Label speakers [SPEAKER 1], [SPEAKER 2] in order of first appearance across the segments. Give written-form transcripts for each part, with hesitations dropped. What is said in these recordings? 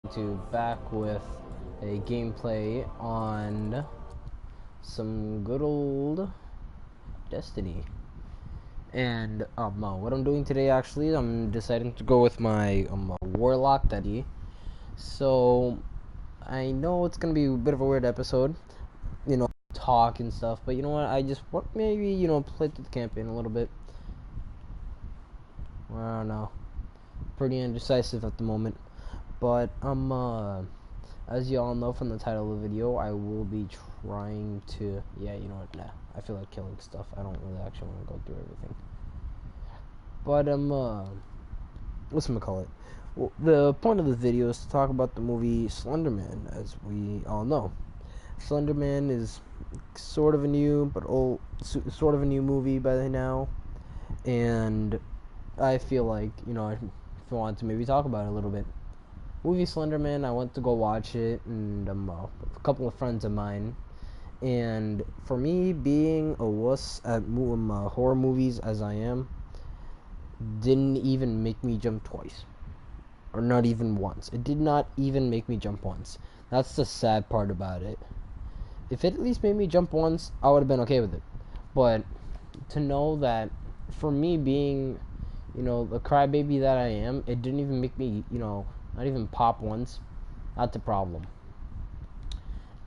[SPEAKER 1] back with a gameplay on some good old Destiny. And what I'm doing today actually, I'm deciding to go with my Warlock Daddy. So I know it's gonna be a bit of a weird episode, talk and stuff. But you know what? I just want maybe play through the campaign a little bit. I don't know, pretty indecisive at the moment. But as you all know from the title of the video, I will be trying to, nah, I feel like killing stuff. I don't really actually want to go through everything. But, whatchamacallit? Well, the point of this video is to talk about the movie Slenderman, as we all know. Slenderman is sort of a new, but sort of a new movie by now, and I feel like, I want to maybe talk about it a little bit. Movie Slenderman, I went to go watch it, and with a couple of friends of mine. And for me, being a wuss at horror movies as I am, didn't even make me jump twice, or not even once. It did not even make me jump once. That's the sad part about it. If it at least made me jump once, I would have been okay with it. But to know that, for me being, the crybaby that I am, it didn't even make me, not even pop once. That's a problem.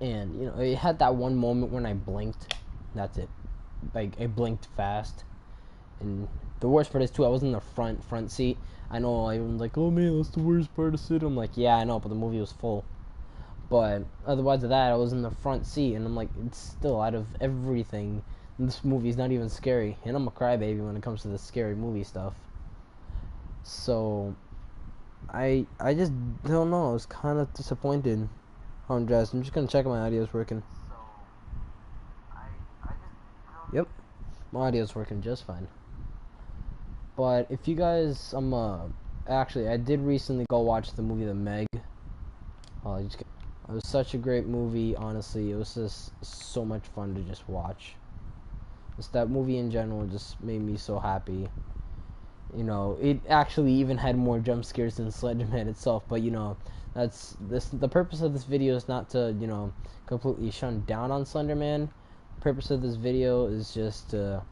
[SPEAKER 1] And it had that one moment when I blinked. That's it. Like, I blinked fast. And the worst part is too, I was in the front seat. I know everyone's like, "Oh man, that's the worst part to sit." I'm like, yeah, I know, but the movie was full. But otherwise of that, I was in the front seat, and I'm like, it's still, out of everything, this movie is not even scary. And I'm a crybaby when it comes to the scary movie stuff. So I just don't know. I was kind of disappointed. I'm just gonna check if my audio's working. Yep, my audio's working just fine. But if you guys, actually, I did recently go watch the movie The Meg. It was such a great movie. Honestly, it was just so much fun to just watch. Just that movie in general just made me so happy. It actually even had more jump scares than Slenderman itself. But that's the purpose of this video is not to completely shun down on Slenderman. The purpose of this video is just to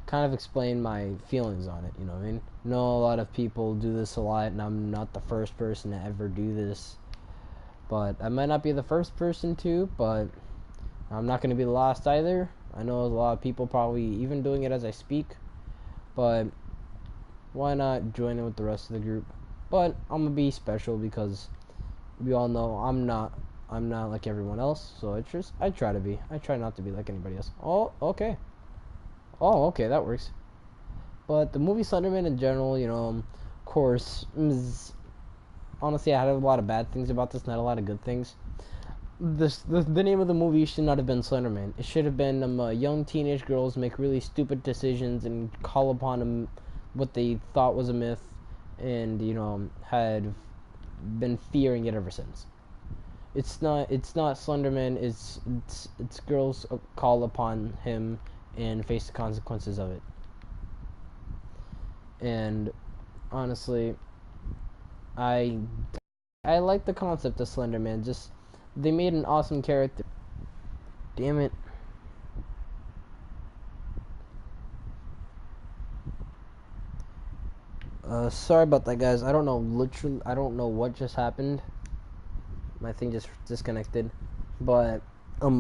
[SPEAKER 1] kind of explain my feelings on it. I mean, I know a lot of people do this a lot, and I'm not the first person to ever do this. But I might not be the first person to, but I'm not going to be the last either. I know a lot of people probably even doing it as I speak, but why not join in with the rest of the group? But I'm gonna be special because we all know I'm not like everyone else. So I try to be. I try not to be like anybody else. Oh, okay. Oh, okay, that works. But the movie Slenderman in general, of course, honestly, I had a lot of bad things about this, not a lot of good things. The name of the movie should not have been Slenderman. It should have been young teenage girls make really stupid decisions and call upon what they thought was a myth, and had been fearing it ever since. It's not Slenderman. It's girls call upon him and face the consequences of it. And honestly, I like the concept of Slenderman. Just they made an awesome character. Damn it. Sorry about that, guys. I don't know. Literally, I don't know what just happened. My thing just disconnected. But I don't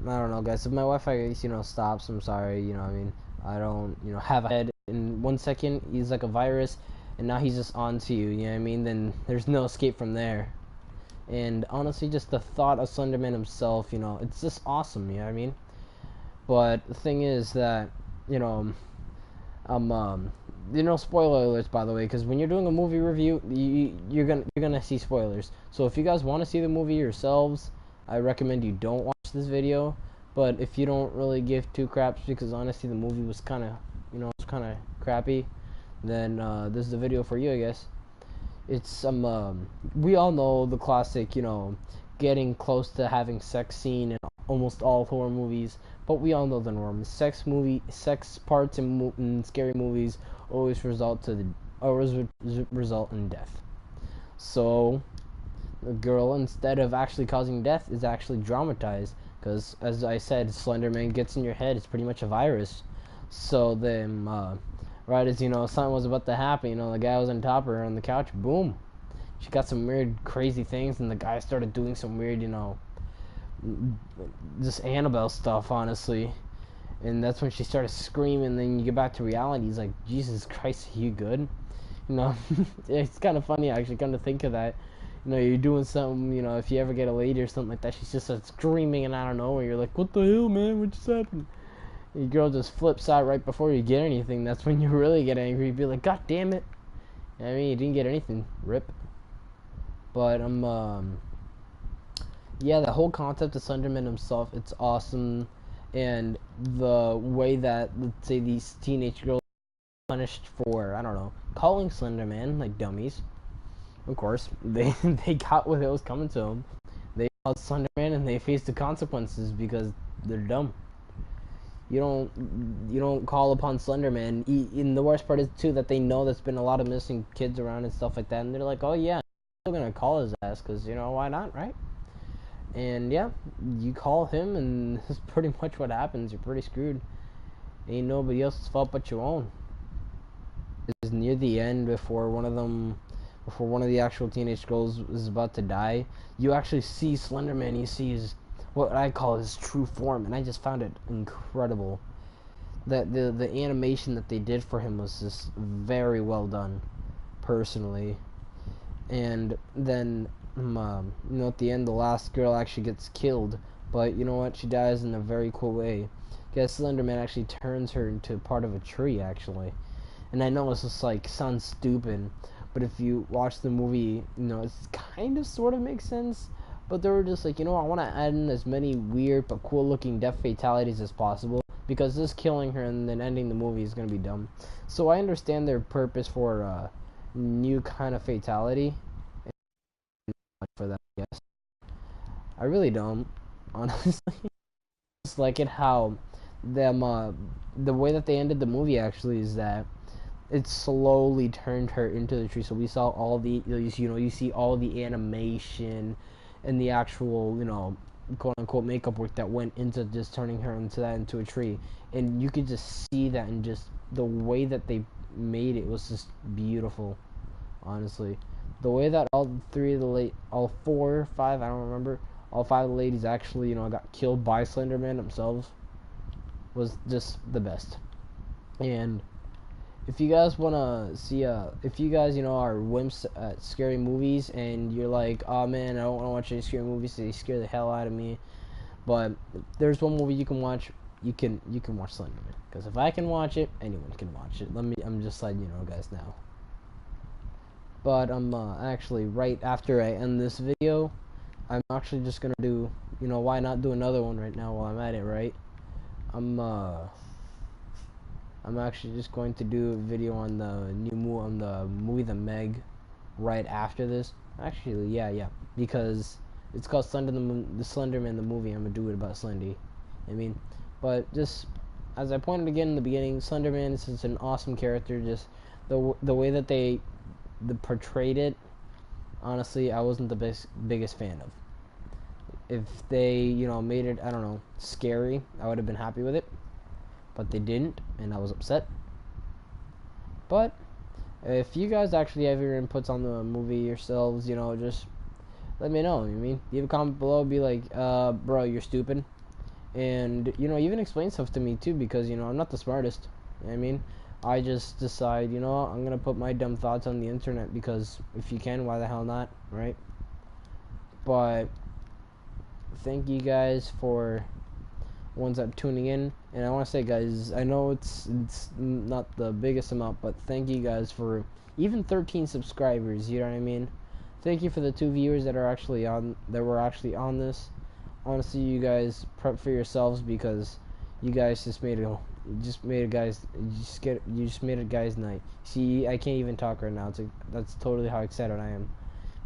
[SPEAKER 1] know, guys. If my Wi-Fi, stops, I'm sorry. I mean, I don't, have a head. In 1 second, he's like a virus, and now he's just on to you. You know what I mean? Then there's no escape from there. And honestly, just the thought of Slenderman himself, it's just awesome. You know what I mean? But the thing is that, spoiler alerts, by the way, because when you're doing a movie review, you're gonna see spoilers. So if you guys want to see the movie yourselves, I recommend you don't watch this video. But if you don't really give two craps, because honestly the movie was kind of crappy, then this is the video for you, I guess. It's we all know the classic, getting close to having sex scene in almost all horror movies, but we all know the norm. Sex parts in scary movies always result in death. So the girl, instead of actually causing death, is actually dramatized. Because, as I said, Slenderman gets in your head. It's pretty much a virus. So then, right as something was about to happen, the guy was on top of her on the couch. Boom, she got some weird, crazy things, and the guy started doing some weird, just Annabelle stuff, honestly. And that's when she started screaming. Then you get back to reality. He's like, Jesus Christ, are you good? It's kind of funny actually. Come to think of that, you're doing something. If you ever get a lady or something like that, she's just screaming, and I don't know. And you're like, what the hell, man? What just happened? Your girl just flips out right before you get anything. That's when you really get angry. You'd be like, God damn it! I mean, you didn't get anything. Rip. But yeah, the whole concept of Slenderman himself, it's awesome, and the way that, let's say, these teenage girls are punished for, I don't know, calling Slenderman like dummies. Of course, they they got what was coming to them. They called Slenderman, and they faced the consequences because they're dumb. You don't call upon Slenderman. And the worst part is too that they know there's been a lot of missing kids around and stuff like that, and they're like, oh yeah, I'm still gonna call his ass because why not, right? And yeah, you call him, and that's pretty much what happens. You're pretty screwed. Ain't nobody else's fault but your own. It's near the end, before one of the actual teenage girls is about to die. You actually see Slenderman. You see what I call his true form, and I just found it incredible. That the animation that they did for him was just very well done, personally. And then at the end, the last girl actually gets killed, but you know what, she dies in a very cool way. Because Slenderman actually turns her into part of a tree, actually. And I know it's just sounds stupid, but if you watch the movie, it's kind of sort of makes sense. But they were just like, I want to add in as many weird but cool looking death fatalities as possible, because this killing her and then ending the movie is going to be dumb. So I understand their purpose for new kind of fatality for that, I guess. I really don't, honestly. Just like it how the way that they ended the movie actually is that it slowly turned her into the tree. So we saw all the you see all the animation and the actual quote unquote makeup work that went into just turning her into a tree, and you could just see that, and just the way that they made it was just beautiful, honestly. The way that all four, five, I don't remember, all five of the ladies actually, got killed by Slenderman themselves was just the best. And if you guys wanna see, if you guys, are wimps at scary movies, and you're like, oh man, I don't wanna watch any scary movies, they scare the hell out of me. But there's one movie you can watch. You can watch Slenderman, because if I can watch it, anyone can watch it. I'm just letting you know, guys, now. But actually, right after I end this video, I'm actually just gonna do, why not do another one right now while I'm at it, right? I'm actually just going to do a video on the movie The Meg right after this. Actually, yeah, because it's called Slenderman the movie. I'm gonna do it about Slendy. But just as I pointed again in the beginning, Slenderman is just an awesome character. Just the way that they portrayed it, honestly, I wasn't the biggest fan of. If they, made it, I don't know, scary, I would have been happy with it. But they didn't, and I was upset. But if you guys actually have your inputs on the movie yourselves, just let me know. Leave a comment below, be like, bro, you're stupid. And, even explain stuff to me too, because, I'm not the smartest. I just decide, I'm going to put my dumb thoughts on the internet, because if you can, why the hell not, right? But thank you guys for ones that are tuning in, and I want to say, guys, I know it's not the biggest amount, but thank you guys for even 13 subscribers. You know what I mean? Thank you for the 2 viewers that were actually on this. Honestly, you guys prep for yourselves, because you guys just made a guy's night. See, I can't even talk right now. That's totally how excited I am.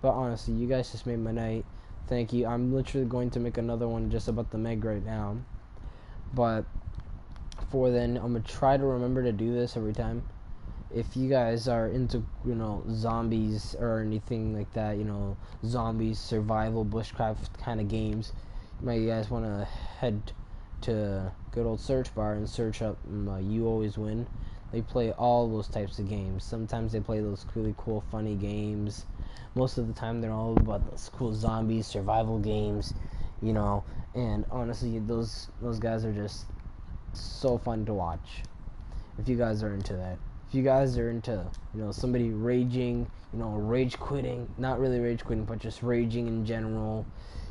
[SPEAKER 1] But honestly, you guys just made my night. Thank you. I'm literally going to make another one just about the Meg right now. But for then, I'm gonna try to remember to do this every time. if you guys are into, you know, zombies or anything like that, you know, zombies, survival, bushcraft kind of games, you guys want to head to good old search bar and search up You Always Win. They play all those types of games. Sometimes they play those really cool, funny games. Most of the time, they're all about those cool zombies, survival games, you know. And honestly, those guys are just so fun to watch. If you guys are into that, if you guys are into, you know, somebody raging, you know, rage quitting, not really rage quitting, but just raging in general,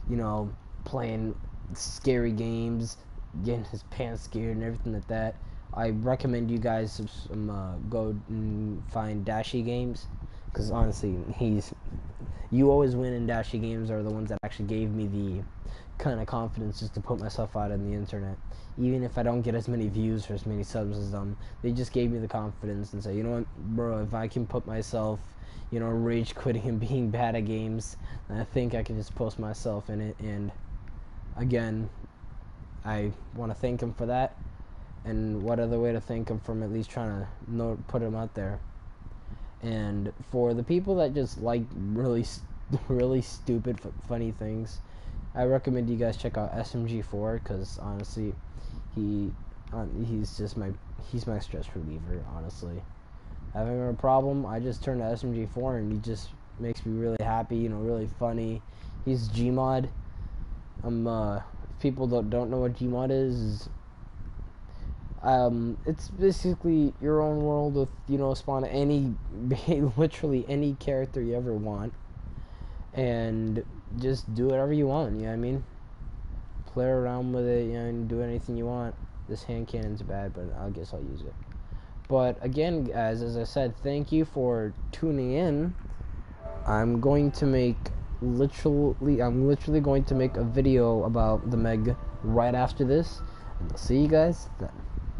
[SPEAKER 1] you know, playing scary games, getting his pants scared and everything like that, I recommend you guys go and find Dashi Games, because honestly, You Always Win and Dashi Games are the ones that actually gave me the kind of confidence just to put myself out on the internet. Even if I don't get as many views or as many subs as them, they just gave me the confidence and say, you know what, bro, if I can put myself, you know, rage quitting and being bad at games, I think I can just post myself in it. And again, I want to thank him for that. And what other way to thank him from at least trying to put him out there. And for the people that just like really stupid, funny things, I recommend you guys check out SMG4, because honestly, he's my stress reliever. Honestly, having a problem, I just turn to SMG4 and he just makes me really happy. You know, really funny. He's Gmod. People that don't know what Gmod is it's basically your own world with, you know, spawn any literally any character you ever want, and just do whatever you want. You know what I mean? Play around with it, you know, and do anything you want. This hand cannon's bad, but I guess I'll use it. But again, guys, as I said, thank you for tuning in. I'm literally going to make a video about the Meg right after this, and I'll see you guys then.